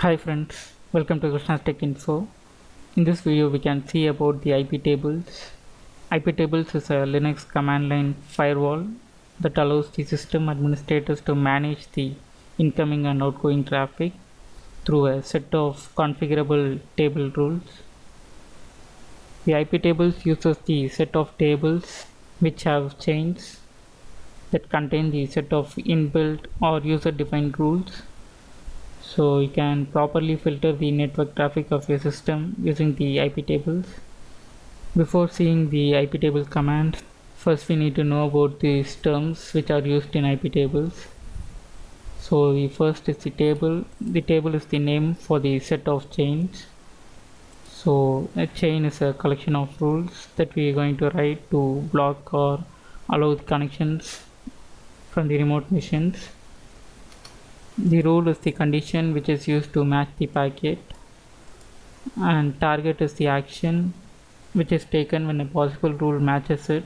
Hi friends, welcome to Krishna's Tech Info. In this video we can see about the IP tables. IP tables is a Linux command line firewall that allows the system administrators to manage the incoming and outgoing traffic through a set of configurable table rules. The IP tables uses the set of tables which have chains that contain the set of inbuilt or user defined rules, so you can properly filter the network traffic of your system using the IP tables. Before seeing the IP table commands, first we need to know about these terms which are used in IP tables. So the first is the table. The table is the name for the set of chains. So a chain is a collection of rules that we are going to write to block or allow the connections from the remote machines. The rule is the condition which is used to match the packet, and target is the action which is taken when a possible rule matches it.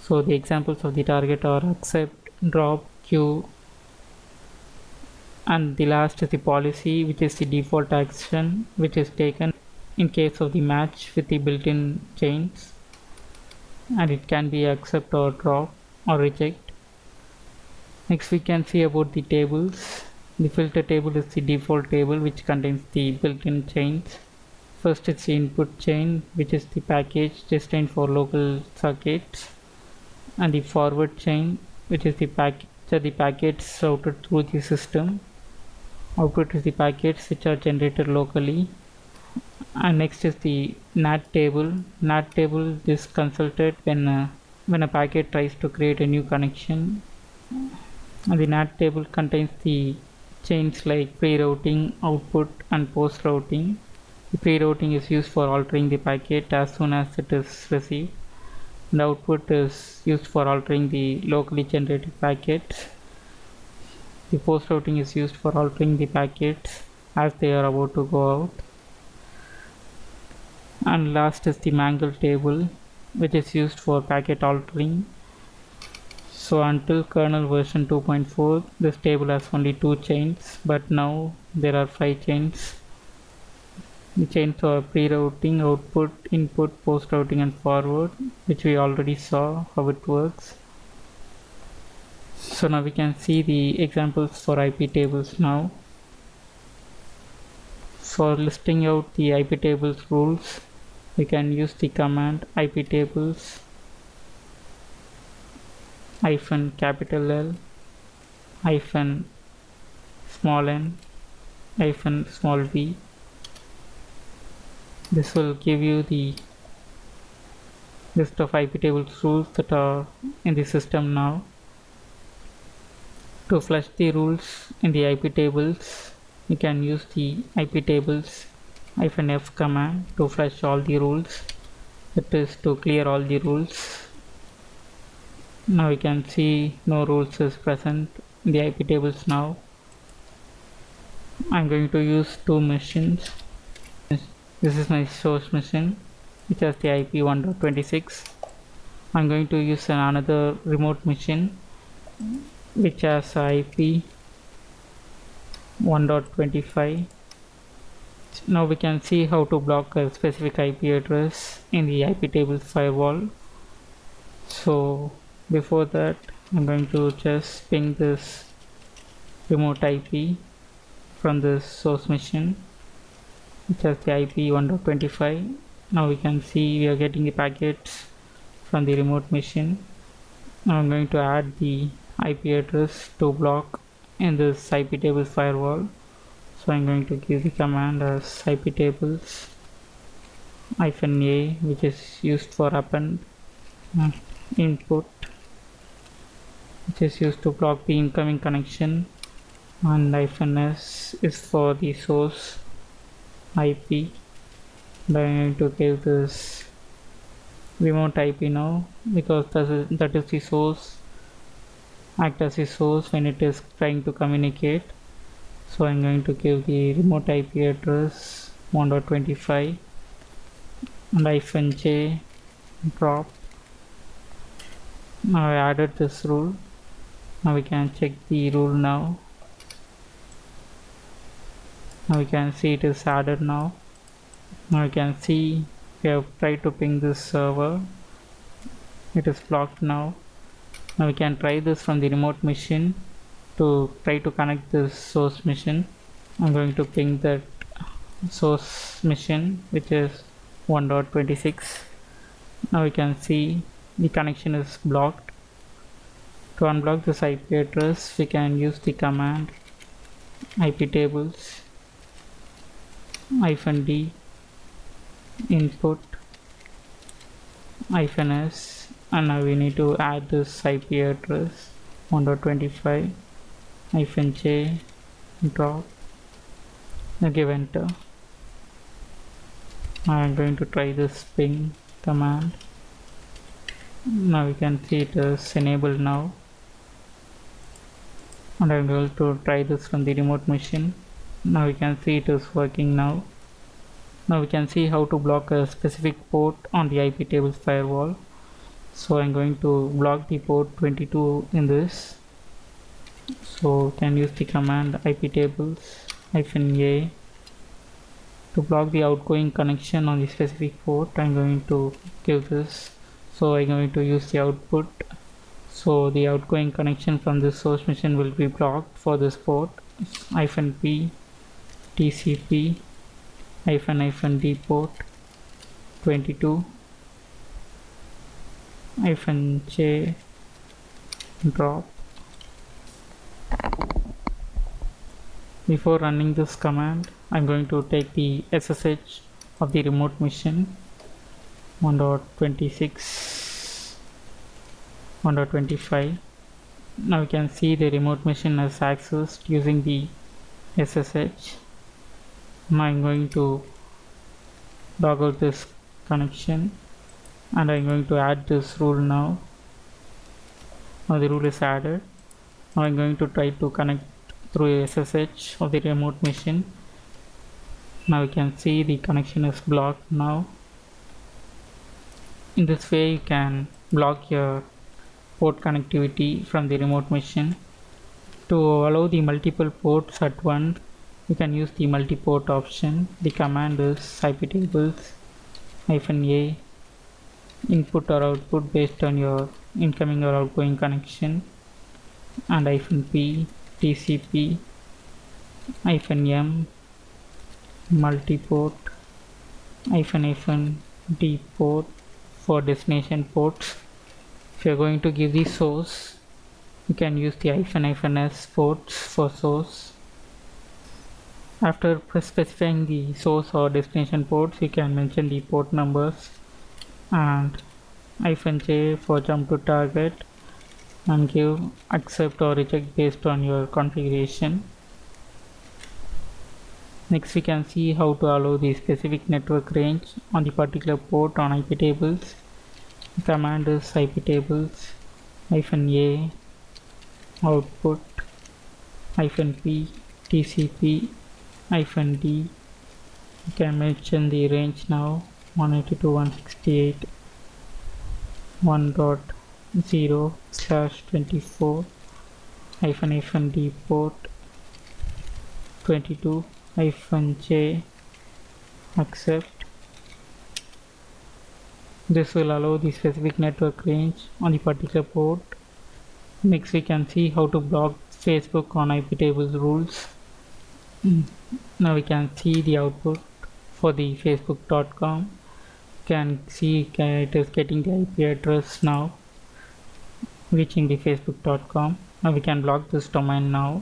So the examples of the target are accept, drop, queue, and the last is the policy, which is the default action which is taken in case of the match with the built-in chains, and it can be accept or drop or reject. Next we can see about the tables. The filter table is the default table which contains the built-in chains. First is the input chain, which is the package destined for local circuits, and the forward chain, which is the packets routed through the system. Output is the packets which are generated locally. And next is the NAT table. NAT table is consulted when a packet tries to create a new connection. And the NAT table contains the chains like pre-routing, output, and post-routing. The pre-routing is used for altering the packet as soon as it is received. The output is used for altering the locally generated packets. The post-routing is used for altering the packets as they are about to go out. And last is the mangle table, which is used for packet altering. So until kernel version 2.4, this table has only 2 chains, but now there are 5 chains. The chains are pre-routing, output, input, post-routing, and forward, which we already saw how it works. So now we can see the examples for IP tables now. For listing out the IP tables rules, we can use the command iptables -L -small n -small v. This will give you the list of IP tables rules that are in the system now. To flush the rules in the IP tables, you can use the iptables -f command to flush all the rules, that is to clear all the rules. Now we can see no rules is present in the IP tables now. I'm going to use 2 machines. This is my source machine which has the IP 1.26. I'm going to use another remote machine which has IP 1.25. Now we can see how to block a specific IP address in the IP table firewall. So before that, I'm going to just ping this remote IP from this source machine which has the IP 1.25. Now we can see we are getting the packets from the remote machine. Now I'm going to add the IP address to block in this IP table firewall. So I'm going to give the command as iptables -a, which is used for append input, which is used to block the incoming connection, and -s is for the source IP. But I'm going to give this remote IP now because that is the source, act as the source when it is trying to communicate. So I'm going to give the remote IP address 1.25 and -j drop. Now I added this rule. Now we can check the rule now. Now we can see it is added now. Now you can see we have tried to ping this server. It is blocked now. Now we can try this from the remote machine to try to connect this source machine. I'm going to ping that source machine, which is 1.26. Now we can see the connection is blocked. To unblock this IP address, we can use the command iptables -d input -s, and now we need to add this IP address 1.25 -j drop. Now give enter. Now I'm going to try this ping command. Now we can see it is enabled now, and I'm going to try this from the remote machine. Now we can see it is working now. Now we can see how to block a specific port on the iptables firewall. So I'm going to block the port 22 in this. So we can use the command iptables -a to block the outgoing connection on the specific port. I'm going to give this. So I'm going to use the output. So the outgoing connection from this source machine will be blocked for this port -p TCP -d port 22 -j drop. Before running this command, I'm going to take the SSH of the remote machine 1.26 1.25. Now you can see the remote machine is accessed using the SSH. Now I'm going to log out this connection, and I'm going to add this rule now. Now the rule is added. Now I'm going to try to connect through SSH of the remote machine. Now you can see the connection is blocked now. In this way you can block your port connectivity from the remote machine. To allow the multiple ports at once, you can use the multi-port option. The command is iptables -a input or output based on your incoming or outgoing connection, and -p TCP -m multi-port -d port for destination ports. If you're going to give the source, you can use the -s ports for source. After specifying the source or destination ports, you can mention the port numbers, and -j for jump to target, and give accept or reject based on your configuration. Next we can see how to allow the specific network range on the particular port on iptables. The command is iptables -a output -p TCP -d. You can mention the range now 192.168.1.0/24 -d port 22 -j accept. This will allow the specific network range on the particular port. Next we can see how to block Facebook on iptables rules. Now we can see the output for the facebook.com. You can see it is getting the IP address now, reaching the facebook.com. Now we can block this domain now.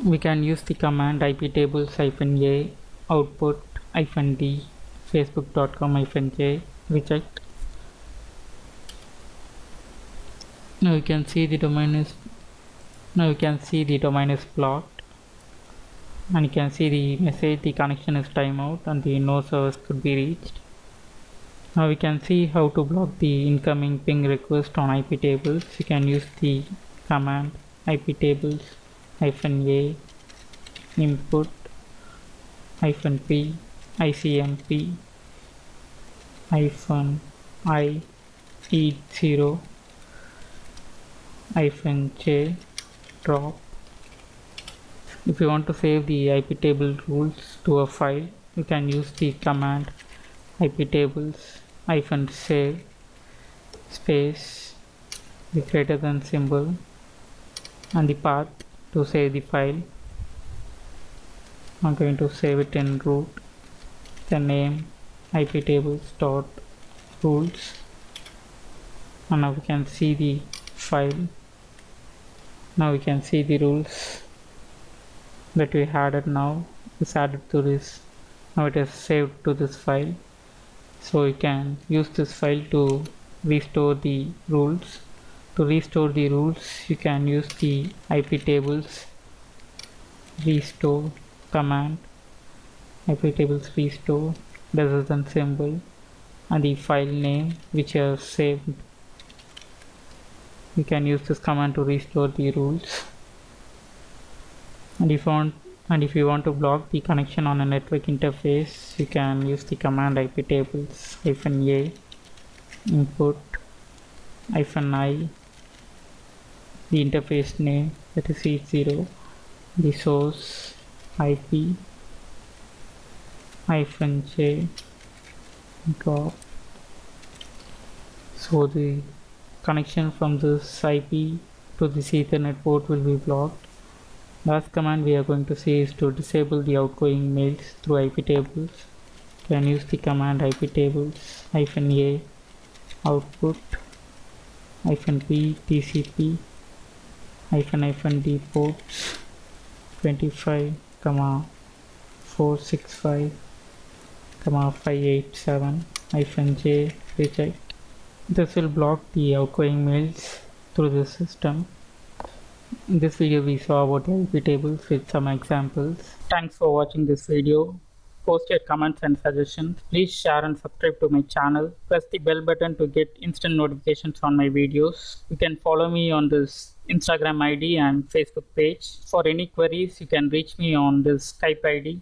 We can use the command iptables -a output -d facebook.com -j reject. Now you can see the domain is blocked, and you can see the message the connection is timeout and the no service could be reached. Now we can see how to block the incoming ping request on iptables. You can use the command iptables -a input -p icmp -i e0 -j drop. If you want to save the IP table rules to a file, you can use the command iptables -save space the greater than symbol and the path to save the file. I'm going to save it in root, the name iptables.rules, and now we can see the file. Now we can see the rules that we added now is added to this. Now it is saved to this file, so you can use this file to restore the rules. To restore the rules, you can use the iptables restore command, iptables restore lesser than symbol and the file name which you have saved. You can use this command to restore the rules. And if you want to block the connection on a network interface, you can use the command iptables -a input -i the interface name, that is E0, the source IP -j drop. So the connection from this IP to this Ethernet port will be blocked. Last command we are going to see is to disable the outgoing mails through iptables. You can use the command iptables -a output -b TCP -d ports 25, 465, 587 -j reject. This will block the outgoing mails through the system. In this video we saw about IP tables with some examples. Thanks for watching this video. Post your comments and suggestions. Please share and subscribe to my channel. Press the bell button to get instant notifications on my videos. You can follow me on this Instagram ID and Facebook page. For any queries, you can reach me on this Skype ID.